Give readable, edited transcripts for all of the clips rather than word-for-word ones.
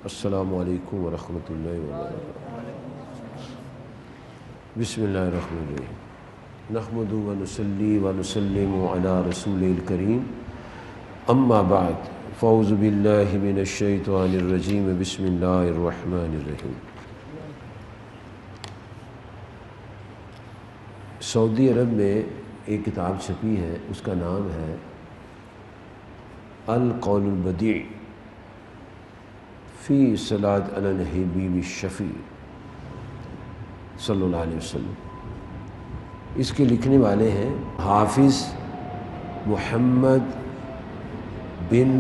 السلام علیکم ورحمۃ اللہ وبرکاتہ۔ بسم اللہ الرحمن الرحیم، نحمد و نصلی و نسلم علی رسول الکریم، اما بعد فاعوذ باللہ من الشیطان الرجیم، بسم اللہ الرحمن الرحیم۔ سعودی عرب میں ایک کتاب چھپی ہے، اس کا نام ہے القول البدیع فی صلاۃ علی الحبیب الشفیع صلی اللہ علیہ وسلم۔ اس کے لکھنے والے ہیں حافظ محمد بن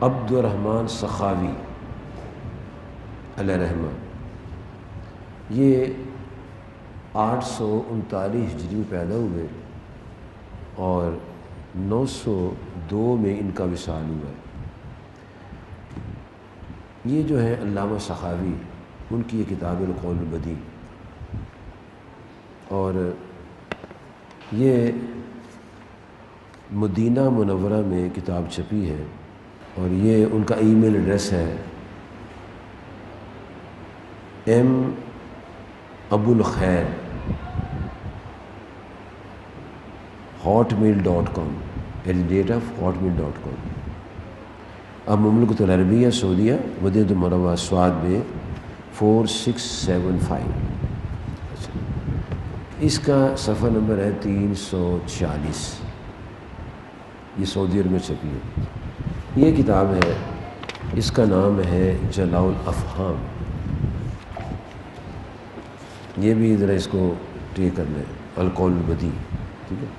عبد الرحمن سخاوی علیہ رحمہ۔ یہ 839 ہجری میں پیدا ہوئے اور 902 میں ان کا وصال ہوا ہے۔ یہ جو ہے علامہ سخاوی، ان کی یہ کتاب القول البدیع، اور یہ مدینہ منورہ میں کتاب چھپی ہے، اور یہ ان کا ای میل ایڈریس ہے abulkhair@hotmail.com @hotmail.com۔ اب مملکت العربیہ سعودیہ مدینہ المنورہ سواد میں 4675۔ اس کا صفحہ نمبر ہے 346۔ یہ سعودی عرب میں چھپی ہے۔ یہ کتاب ہے، اس کا نام ہے جلاء الافہام۔ یہ بھی ذرا اس کو ٹیک کر لیں، القول البدیع، ٹھیک ہے۔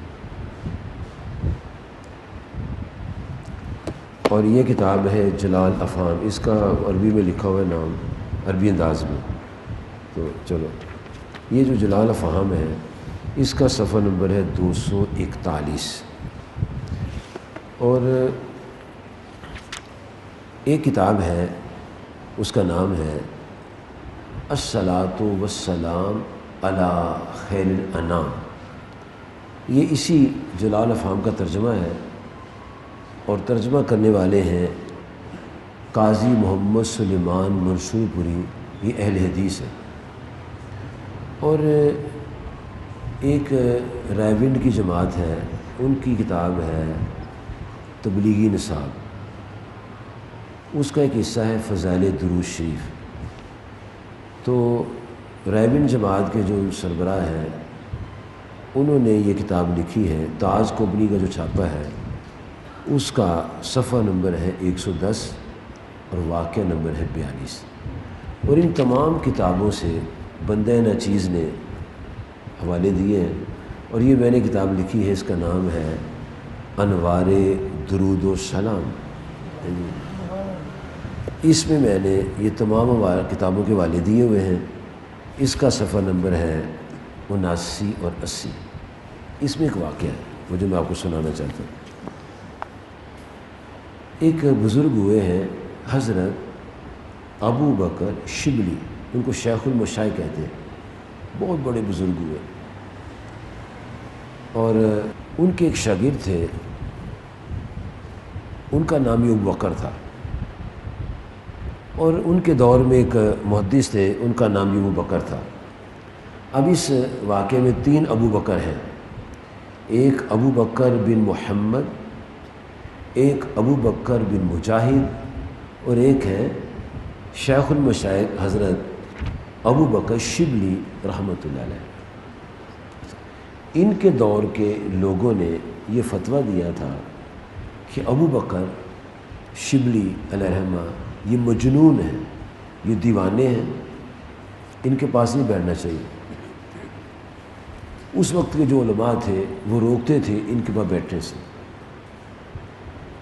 اور یہ کتاب ہے جلاء الافہام، اس کا عربی میں لکھا ہوا ہے نام، عربی انداز میں۔ تو چلو، یہ جو جلاء الافہام ہے، اس کا صفحہ نمبر ہے 241۔ اور ایک کتاب ہے، اس کا نام ہے الصلاۃ والسلام علی خیر الانام۔ یہ اسی جلاء الافہام کا ترجمہ ہے، اور ترجمہ کرنے والے ہیں قاضی محمد سلیمان منصور پوری، یہ اہل حدیث ہے۔ اور ایک رائیونڈ کی جماعت ہے، ان کی کتاب ہے تبلیغی نصاب، اس کا ایک حصہ ہے فضائل درود شریف۔ تو رائیونڈ جماعت کے جو سربراہ ہیں، انہوں نے یہ کتاب لکھی ہے، تاج کمپنی کا جو چھاپا ہے، اس کا صفحہ نمبر ہے 110 اور واقعہ نمبر ہے 42۔ اور ان تمام کتابوں سے بندہ ناچیز نے حوالے دیے ہیں، اور یہ میں نے کتاب لکھی ہے، اس کا نام ہے انوار درود و سلام۔ اس میں میں نے یہ تمام کتابوں کے حوالے دیے ہوئے ہیں۔ اس کا صفحہ نمبر ہے 79 اور 80۔ اس میں ایک واقعہ ہے، وہ جو میں آپ کو سنانا چاہتا ہوں۔ ایک بزرگ ہوئے ہیں حضرت ابو بکر شبلی، ان کو شیخ المشائخ کہتے ہیں، بہت بڑے بزرگ ہوئے، اور ان کے ایک شاگرد تھے، ان کا نام ابو بکر تھا۔ اور ان کے دور میں ایک محدث تھے، ان کا نام ابو بکر تھا۔ اب اس واقعے میں 3 ابو بکر ہیں، ایک ابو بکر بن محمد، ایک ابو بکر بن مجاہد، اور ایک ہے شیخ المشائخ حضرت ابو بکر شبلی رحمۃ اللہ علیہ۔ ان کے دور کے لوگوں نے یہ فتویٰ دیا تھا کہ ابو بکر شبلی علیہ رحمہ یہ مجنون ہیں، یہ دیوانے ہیں، ان کے پاس نہیں بیٹھنا چاہیے۔ اس وقت کے جو علماء تھے وہ روکتے تھے ان کے پاس بیٹھنے سے۔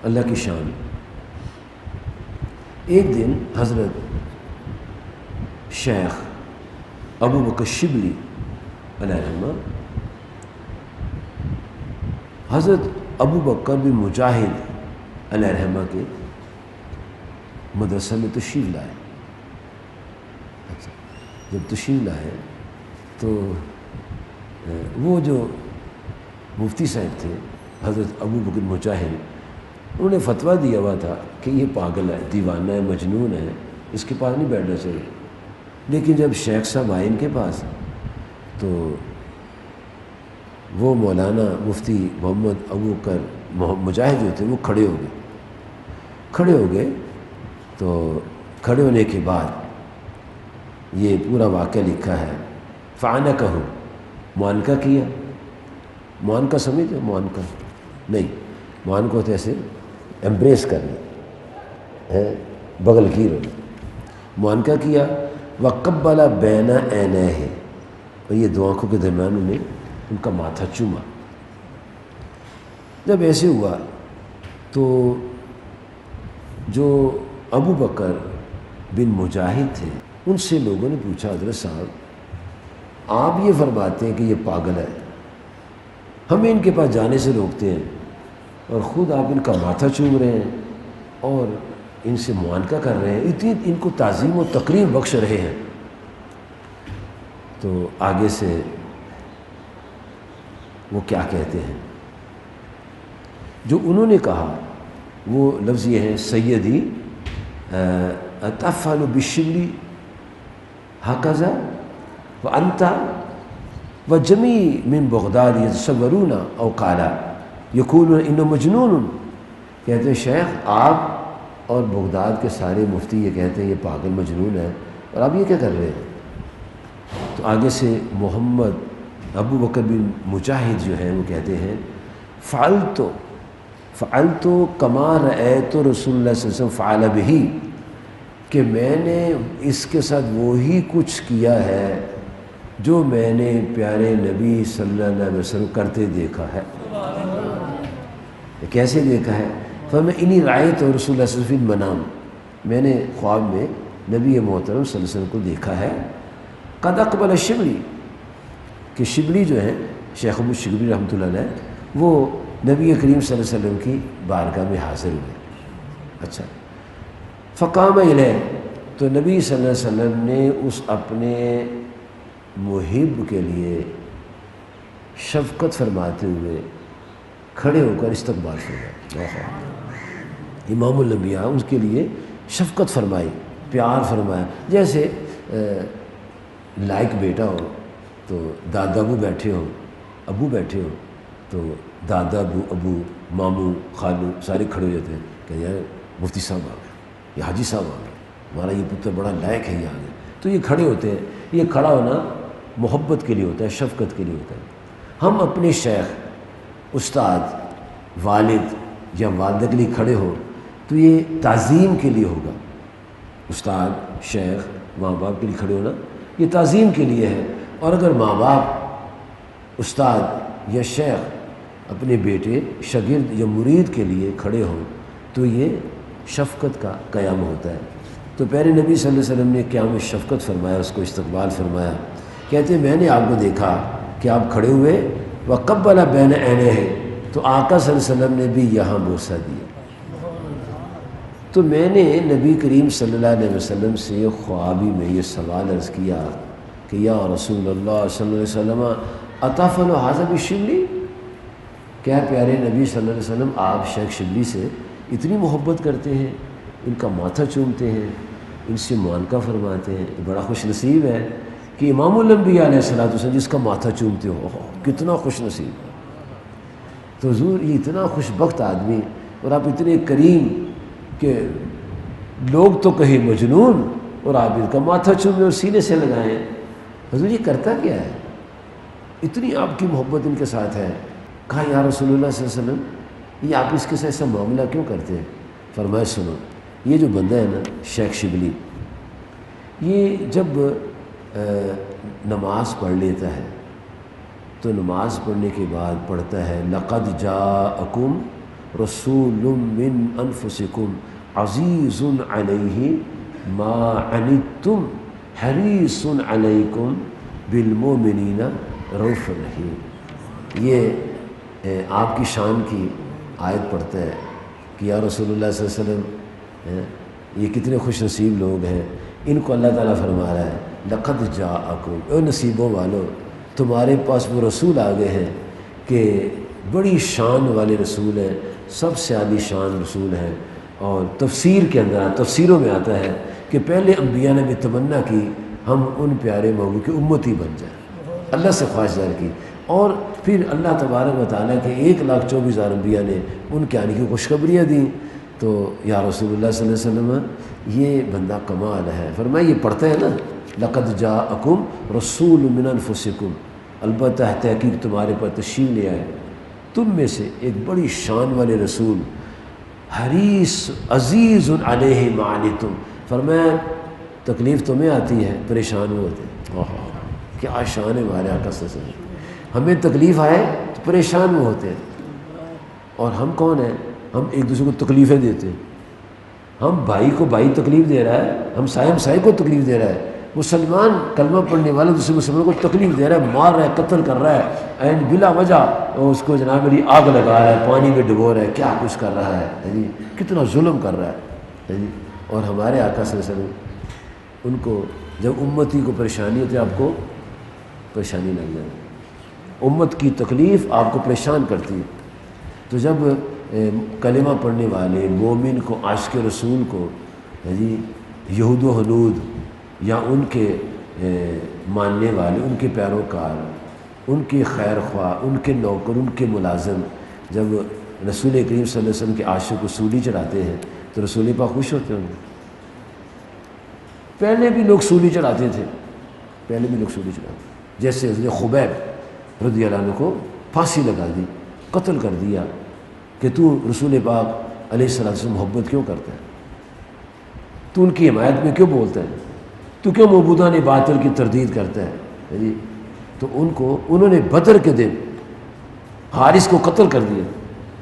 اللہ کی شان۔ ایک دن حضرت شیخ ابو بکر شبلی علیہ رحمہ حضرت ابو بکر بن مجاہد علیہ رحمہ کے مدرسہ میں تشریف لائے۔ جب تشریف لائے تو وہ جو مفتی صاحب تھے حضرت ابو بکر مجاہد، انہوں نے فتویٰ دیا ہوا تھا کہ یہ پاگل ہے، دیوانہ ہے، مجنون ہے، اس کے پاس نہیں بیٹھنا چاہیے۔ لیکن جب شیخ صاحب آئے ان کے پاس تو وہ مولانا مفتی محمد ابوبکر مجاہد جو تھے وہ کھڑے ہو گئے تو کھڑے ہونے کے بعد یہ پورا واقعہ لکھا ہے۔ فعنکہ، معانقہ کیا۔ معانقہ سمجھتے ہو؟ معانقہ نہیں، معانقہ ہوتے ایسے ایمبریس کرنا ہے، بغل گیر ہونا۔ معانقہ کیا، وقبل بین عینیہ، اور یہ دو آنکھوں کے درمیان انہیں ان کا ماتھا چوما۔ جب ایسے ہوا تو جو ابو بکر بن مجاہد تھے ان سے لوگوں نے پوچھا، حضرت صاحب آپ یہ فرماتے ہیں کہ یہ پاگل ہے، ہمیں ان کے پاس جانے سے روکتے ہیں، اور خود آپ ان کا ماتھا چوم رہے ہیں اور ان سے معانقہ کر رہے ہیں، اتنی ان کو تعظیم و تقریم بخش رہے ہیں۔ تو آگے سے وہ کیا کہتے ہیں، جو انہوں نے کہا وہ لفظ یہ ہے، سیدی اتفعل بالشبلی ہکذا وانت وجمیع من بغداد یتصورون او قالا یقولون انه مجنون، کہتے ہیں شیخ آپ اور بغداد کے سارے مفتی یہ کہتے ہیں یہ پاگل مجنون ہے، اور آپ یہ کیا کر رہے ہیں؟ تو آگے سے محمد ابو بکر بن مجاہد جو ہیں وہ کہتے ہیں فعلت کما رأیت رسول اللہ صلی اللہ علیہ وسلم فعل بہ، کہ میں نے اس کے ساتھ وہی کچھ کیا ہے جو میں نے پیارے نبی صلی اللہ علیہ وسلم کرتے دیکھا ہے۔ کیسے دیکھا ہے؟ فَمَا إِنِّي رَأَيْتُ رسول اللہ صلی اللہ علیہ وسلم فِي الْمَنَامِ، میں نے خواب میں نبی محترم صلی اللہ علیہ وسلم کو دیکھا ہے، قد اقبل الشبلی، کہ شبلی جو ہے شیخ ابو شبلی رحمۃ اللہ علیہ وہ نبی کریم صلی اللہ علیہ وسلم کی بارگاہ میں حاضر ہوئے۔ اچھا، فقام الیہ، تو نبی صلی اللہ علیہ وسلم نے اس اپنے محب کے لیے شفقت فرماتے ہوئے کھڑے ہو کر استقبال فرمایا۔ امام الانبیاء اس کے لیے شفقت فرمائی، پیار فرمایا، جیسے لائق بیٹا ہو تو دادا ابو بیٹھے ہو تو دادا ابو ماموں خالو سارے کھڑے ہو جاتے ہیں کہ یار مفتی صاحب آ گئے، یا حاجی صاحب آ گئے، ہمارا یہ پتر بڑا لائق ہے، یہ آ گئے، تو یہ کھڑے ہوتے ہیں۔ یہ کھڑا ہونا محبت کے لیے ہوتا ہے، شفقت کے لیے ہوتا ہے۔ ہم اپنے شیخ، استاد، والد یا والدہ کے لیے کھڑے ہو تو یہ تعظیم کے لیے ہوگا۔ استاد، شیخ، ماں باپ کے لیے کھڑے ہونا یہ تعظیم کے لیے ہے، اور اگر ماں باپ، استاد یا شیخ اپنے بیٹے، شاگرد یا مرید کے لیے کھڑے ہوں تو یہ شفقت کا قیام ہوتا ہے۔ تو پیارے نبی صلی اللہ علیہ وسلم نے قیام شفقت فرمایا، اس کو استقبال فرمایا۔ کہتے ہیں میں نے آپ کو دیکھا کہ آپ کھڑے ہوئے، وقبل بین عینیہ، تو آقا صلی اللہ علیہ وسلم نے بھی یہاں بوسہ دیا۔ تو میں نے نبی کریم صلی اللہ علیہ وسلم سے خوابی میں یہ سوال عرض کیا کہ یا رسول اللہ صلی اللہ علیہ وسلم اتفعل ھذا بالشبلی، کیا پیارے نبی صلی اللہ علیہ وسلم آپ شیخ شبلی سے اتنی محبت کرتے ہیں، ان کا ماتھا چومتے ہیں، ان سے معانقہ فرماتے ہیں؟ بڑا خوش نصیب ہے کہ امام الانبیاء علیہ السلام جس کا ماتھا چومتے ہو، کتنا خوش نصیب۔ تو حضور یہ اتنا خوش بخت آدمی، اور آپ اتنے کریم کہ لوگ تو کہیں مجنون اور آپ ان کا ماتھا چومیں اور سینے سے لگائیں، حضور یہ کرتا کیا ہے؟ اتنی آپ کی محبت ان کے ساتھ ہے۔ کہا یا رسول اللہ صلی اللہ علیہ وسلم یہ آپ اس کے ساتھ ایسا معاملہ کیوں کرتے ہیں؟ فرمایا سنو، یہ جو بندہ ہے نا شیخ شبلی، یہ جب نماز پڑھ لیتا ہے تو نماز پڑھنے کے بعد پڑھتا ہے لقد جاءکم رسول من انفسکم عزیز علیہ ما عنتم حریص علیکم بالمؤمنین رؤوف رحیم۔ یہ آپ کی شان کی آیت پڑھتا ہے کہ یا رسول اللہ صلی اللہ علیہ وسلم یہ کتنے خوش نصیب لوگ ہیں، ان کو اللہ تعالیٰ فرما رہا ہے لقد جاءکم، اے نصیبوں والو تمہارے پاس وہ رسول آ گئے ہیں کہ بڑی شان والے رسول ہیں، سب سے عالی شان رسول ہیں۔ اور تفسیر کے اندر تفسیروں میں آتا ہے کہ پہلے انبیاء نے بھی تمنا کی ہم ان پیارے محبوب کی امتی بن جائیں، اللہ سے خواہش ظاہر کی، اور پھر اللہ تبارک و تعالیٰ کے 1,24,000 انبیاء نے ان کے آنے کی خوشخبریاں دیں۔ تو یا رسول اللہ صلی اللہ علیہ وسلم یہ بندہ کمال ہے۔ فرمایا یہ پڑھتے ہیں نا، لقد جاءکم رسول من انفسکم، البتہ تحقیق تمہارے پر تشریف لے آئے تم میں سے ایک بڑی شان والے رسول، حریص عزیز علیہ ما عنتم، فرمایا تکلیف تمہیں آتی ہے پریشان ہوتے ہیں۔ کیا شان ہے ہمارے آقا صلی اللہ علیہ وسلم، ہمیں تکلیف آئے تو پریشان ہوتے ہیں۔ اور ہم کون ہیں؟ ہم ایک دوسرے کو تکلیفیں دیتے ہیں۔ ہم بھائی کو بھائی تکلیف دے رہا ہے، ہم سائے کو تکلیف دے رہا ہے، مسلمان کلمہ پڑھنے والا دوسرے مسلمان کو تکلیف دے رہا ہے، مار رہا ہے، قتل کر رہا ہے، اینڈ بلا وجہ اس کو جناب میری آگ لگا رہا ہے، پانی میں ڈبو رہا ہے، کیا کچھ کر رہا ہے جی، کتنا ظلم کر رہا ہے جی۔ اور ہمارے آقا صلی اللہ علیہ وسلم ان کو جب امتی کو پریشانی ہوتی ہے، آپ کو پریشانی لگ جائے، امت کی تکلیف آپ کو پریشان کرتی ہے۔ تو جب کلمہ پڑھنے والے مومن کو، عاشق رسول کو جی یہود و حنود یا ان کے ماننے والے، ان کے پیروکار، ان کے خیر خواہ، ان کے نوکر، ان کے ملازم جب رسول کریم صلی اللہ علیہ وسلم کے عاشق کو سولی چڑھاتے ہیں تو رسول پاک خوش ہوتے ہوں گے۔ پہلے بھی لوگ سولی چڑھاتے تھے، پہلے بھی لوگ سولی چڑھاتے، جیسے حضرت خبیب رضی اللہ عنہ کو پھانسی لگا دی، قتل کر دیا کہ تو رسول پاک علیہ الصلوۃ والسلام محبت کیوں کرتا ہے، تو ان کی حمایت میں کیوں بولتا ہے، تو کیوں معبودان باطل کی تردید کرتا ہے جی۔ تو انہوں نے بدر کے دن حارث کو قتل کر دیا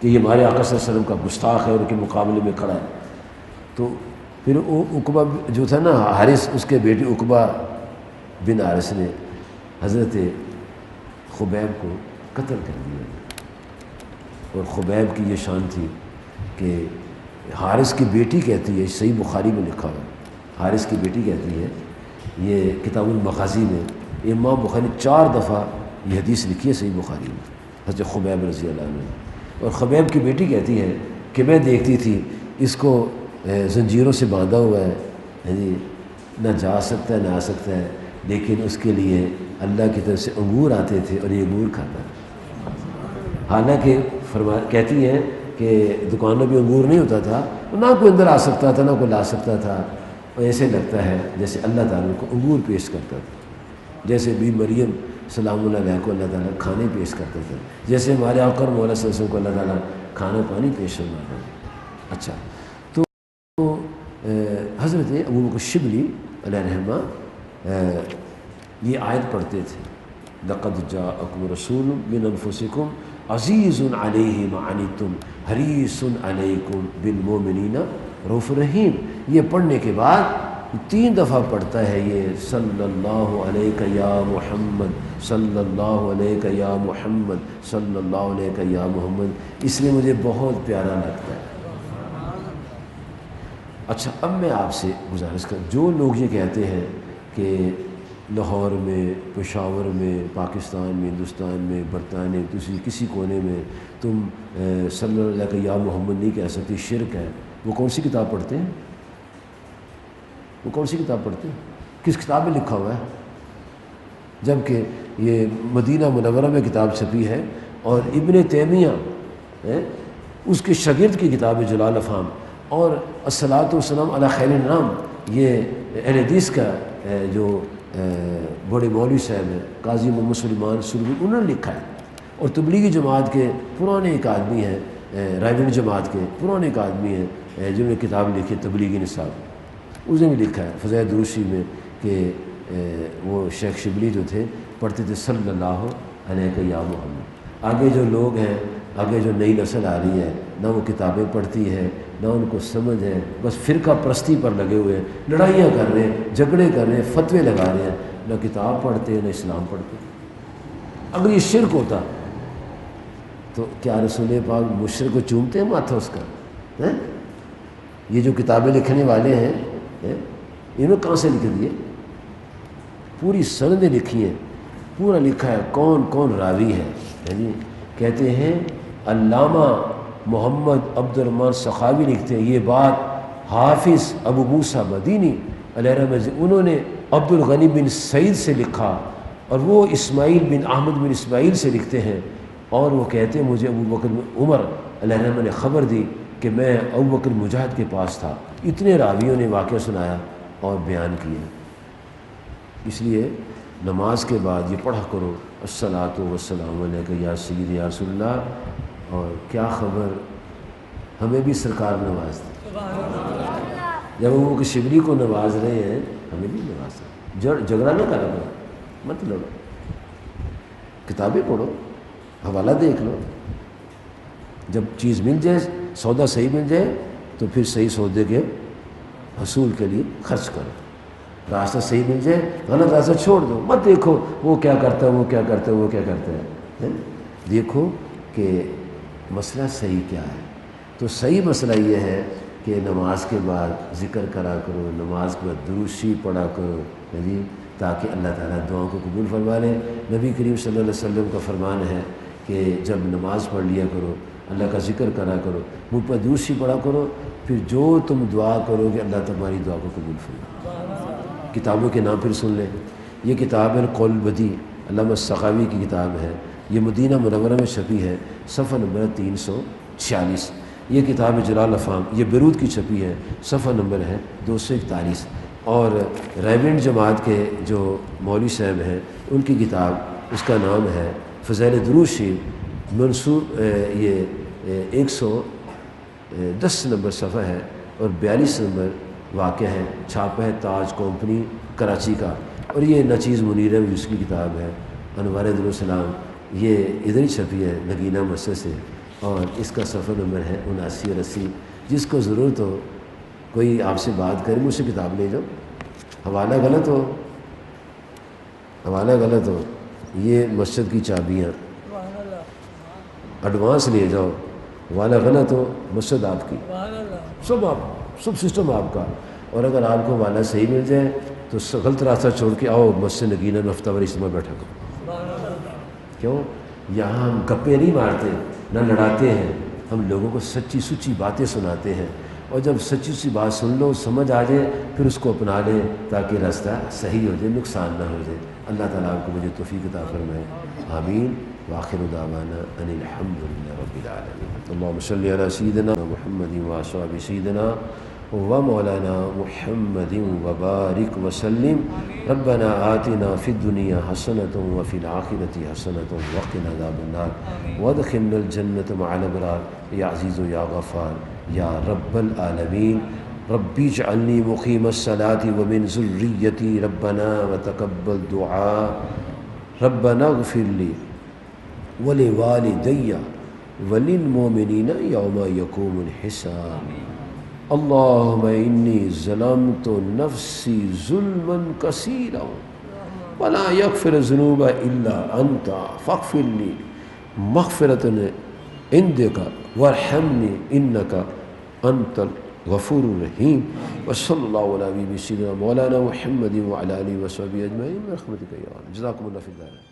کہ یہ ہمارے آقا صلی اللہ علیہ وسلم کا گستاخ ہے، ان کے مقابلے میں کھڑا ہے۔ تو پھر وہ عقبہ جو تھا نا حارث، اس کے بیٹے عقبہ بن حارث نے حضرت خبیب کو قتل کر دیا۔ اور خبیب کی یہ شان تھی کہ حارث کی بیٹی کہتی ہے، صحیح بخاری میں لکھا ہوا، حارث کی بیٹی کہتی ہے، یہ کتاب المغازی میں امام بخاری نے 4 دفعہ یہ حدیث لکھی ہے صحیح بخاری میں، حضرت خبیب رضی اللہ عنہ۔ اور خبیب کی بیٹی کہتی ہے کہ میں دیکھتی تھی اس کو زنجیروں سے باندھا ہوا ہے جی، نہ جا سکتا ہے نہ آ سکتا ہے، لیکن اس کے لیے اللہ کی طرف سے انگور آتے تھے اور یہ انگور کھاتا ہے۔ حالانکہ کہتی ہیں کہ دکانوں بھی انگور نہیں ہوتا تھا، نہ کوئی اندر آ سکتا تھا نہ کوئی لا سکتا تھا، اور ایسے لگتا ہے جیسے اللہ تعالیٰ کو انگور پیش کرتا تھا، جیسے بی مریم سلام اللہ علیہ کو اللہ تعالیٰ کھانے پیش کرتا تھا، جیسے ہمارے آقا مولا صلی اللہ علیہ وسلم کو اللہ تعالیٰ کھانا پانی پیش کرتا تھا۔ اچھا، تو حضرت ابو بکر شبلی علیہ رحمہ یہ آیت پڑھتے تھے، لقد جاءکم رسول من انفسکم عزیز علیہ ما عنتم حریص علیکم بالمؤمنین رؤوف رحیم۔ یہ پڑھنے کے بعد 3 دفعہ پڑھتا ہے یہ صلی اللہ علیہ یا محمد، صلی اللہ علیہ یا محمد، صلی اللہ علیہ یا محمد، اس لیے مجھے بہت پیارا لگتا ہے۔ اچھا، اب میں آپ سے گزارش کروں، جو لوگ یہ کہتے ہیں کہ لاہور میں، پشاور میں، پاکستان میں، ہندوستان میں، برطانیہ میں، کسی کونے میں تم صلی اللہ علیہ یا محمد نہیں کہہ سکتی، شرک ہے، وہ کون سی کتاب پڑھتے ہیں؟ وہ کون سی کتاب پڑھتے ہیں؟ کس کتاب میں لکھا ہوا ہے؟ جبکہ یہ مدینہ منورہ میں کتاب چھپی ہے، اور ابن تیمیہ اس کے شاگرد کی کتاب ہے جلال افہام، اور الصلاۃ والسلام علی خیر الانام، یہ اہل حدیث کا جو بڑے مولوی صاحب ہیں قاضی محمد سلیمان سروری، انہوں نے لکھا ہے۔ اور تبلیغی جماعت کے پرانے ایک آدمی ہیں، رائیوڈ جماعت کے پرانے ایک آدمی ہیں جنہوں نے کتاب لکھی تبلیغی نصاب، اس نے بھی لکھا ہے فضائل دروشی میں کہ وہ شیخ شبلی جو تھے پڑھتے تھے صلی اللہ علیہ یا محمد۔ آگے جو لوگ ہیں، آگے جو نئی نسل آ رہی ہے، نہ وہ کتابیں پڑھتی ہے نہ ان کو سمجھ ہے، بس فرقہ پرستی پر لگے ہوئے ہیں، لڑائیاں کر رہے ہیں، جھگڑے کر رہے ہیں، فتوے لگا رہے ہیں، نہ کتاب پڑھتے نہ اسلام پڑھتے۔ اگر یہ شرک ہوتا تو کیا رسول پاک مشرک کو چومتے ہیں ماتھا اس کا؟ یہ جو کتابیں لکھنے والے ہیں انہوں نے کہاں سے لکھ دیے؟ پوری سندیں لکھی ہیں، پورا لکھا ہے کون کون راوی ہے۔ کہتے ہیں علامہ محمد عبد الرحمن سخاوی لکھتے ہیں یہ بات حافظ ابو موسیٰ مدینی علیہ رحمۃ انہوں نے عبد الغنی بن سعید سے لکھا، اور وہ اسماعیل بن احمد بن اسماعیل سے لکھتے ہیں، اور وہ کہتے ہیں مجھے ابو بکر عمر علیہ رحمۃ نے خبر دی کہ میں ابو بکر مجاہد کے پاس تھا۔ اتنے راویوں نے واقعہ سنایا اور بیان کیا۔ اس لیے نماز کے بعد یہ پڑھا کرو الصلاۃ والسلام علیک یا سید یا رسول اللہ، اور کیا خبر ہمیں بھی سرکار نواز دی، جب وہ کہ شبلی کو نواز رہے ہیں ہمیں بھی نواز دیں۔ جھگڑا نہ کرو، مت لڑو، کتابیں پڑھو، حوالہ دیکھ لو، جب چیز مل جائے، سودا صحیح مل جائے تو پھر صحیح سودے کے حصول کے لیے خرچ کرو، راستہ صحیح مل جائے غلط راستہ چھوڑ دو، مت دیکھو وہ کیا کرتا ہے وہ کیا کرتا ہے وہ کیا کرتا ہے، دیکھو کہ مسئلہ صحیح کیا ہے۔ تو صحیح مسئلہ یہ ہے کہ نماز کے بعد ذکر کرا کرو، نماز کے بعد درود شریف پڑھا کرو، جی، تاکہ اللہ تعالیٰ دعاؤں کو قبول فرما لے۔ نبی کریم صلی اللہ علیہ وسلم کا فرمان ہے کہ جب نماز پڑھ لیا کرو، اللہ کا ذکر کرا کرو، مجھ پر درود شریف پڑھا کرو، پھر جو تم دعا کرو گے اللہ تمہاری دعا کو قبول فرمائے۔ کتابوں کے نام پھر سن لیں، یہ کتاب ہے قول بدیع، علامہ سخاوی کی کتاب ہے، یہ مدینہ منورہ میں چھپی ہے، صفحہ نمبر 346۔ یہ کتاب جلال الافہام، یہ بیروت کی چھپی ہے، صفحہ نمبر ہے 241۔ اور ریونڈ جماعت کے جو مولوی صاحب ہیں ان کی کتاب، اس کا نام ہے فضائل درود شریف، منصوب، یہ 110 نمبر صفحہ ہے اور 42 نمبر واقع ہے، چھاپا ہے تاج کمپنی کراچی کا۔ اور یہ نچیز منیر ہے اس کی کتاب ہے، انوار در السلام، یہ ادھر ہی چھپی ہے نگینہ مسجد سے، اور اس کا صفحہ نمبر ہے 79 اور 80۔ جس کو ضرورت ہو، کوئی آپ سے بات کرے مجھ سے کتاب لے جاؤ، حوالہ غلط ہو، حوالہ غلط ہو، یہ مسجد کی چابیاں ایڈوانس لے جاؤ، حوالہ غلط ہو، مسجد آپ کی، سب سسٹم آپ کا۔ اور اگر آپ کو حوالہ صحیح مل جائے تو غلط راستہ چھوڑ کے آؤ مسجد نگینہ میں ہفتہ وار اجتماع بیٹھا کرو۔ کیوں؟ یہاں ہم گپے نہیں مارتے، نہ لڑاتے ہیں، ہم لوگوں کو سچی سچی باتیں سناتے ہیں، اور جب سچی سی بات سن لو، سمجھ آ جائے، پھر اس کو اپنا لیں تاکہ راستہ صحیح ہو جائے، نقصان نہ ہو جائے۔ اللہ تعالیٰ آپ کو مجھے توفیق عطا فرمائے، آمین۔ وآخر دعوانا ان الحمد للہ رب العالمین۔ اللہم صلی علی سیدنا محمد وآصحابہ سیدنا ومولانا محمد وبارک وسلم۔ ربنا آتنا فی الدنیا حسنۃ وفی الآخرۃ حسنۃ وقنا عذاب النار وادخلنا الجنۃ مع الابرار یا عزیز یا غفار یا رب العالمین۔ ربی اجعلنی مقیم الصلاۃ ومن ذریتی ربنا وتقبل دعاء ربنا اغفر لی ولوالدی وللمؤمنین یوم یقوم الحساب۔ اللہم انی ظلمت نفسی ظلما کثیرا ولا یغفر الذنوب الا انت فاغفر لی مغفرۃ عندک وارحمنی انک انت الغفور الرحیم۔ وصلی اللہ علیہ وسلم سیدنا مولانا محمد وعلی آلہ وصحبہ اجمعین برحمتک یا اللہ۔ جزاکم اللہ فی الدارین۔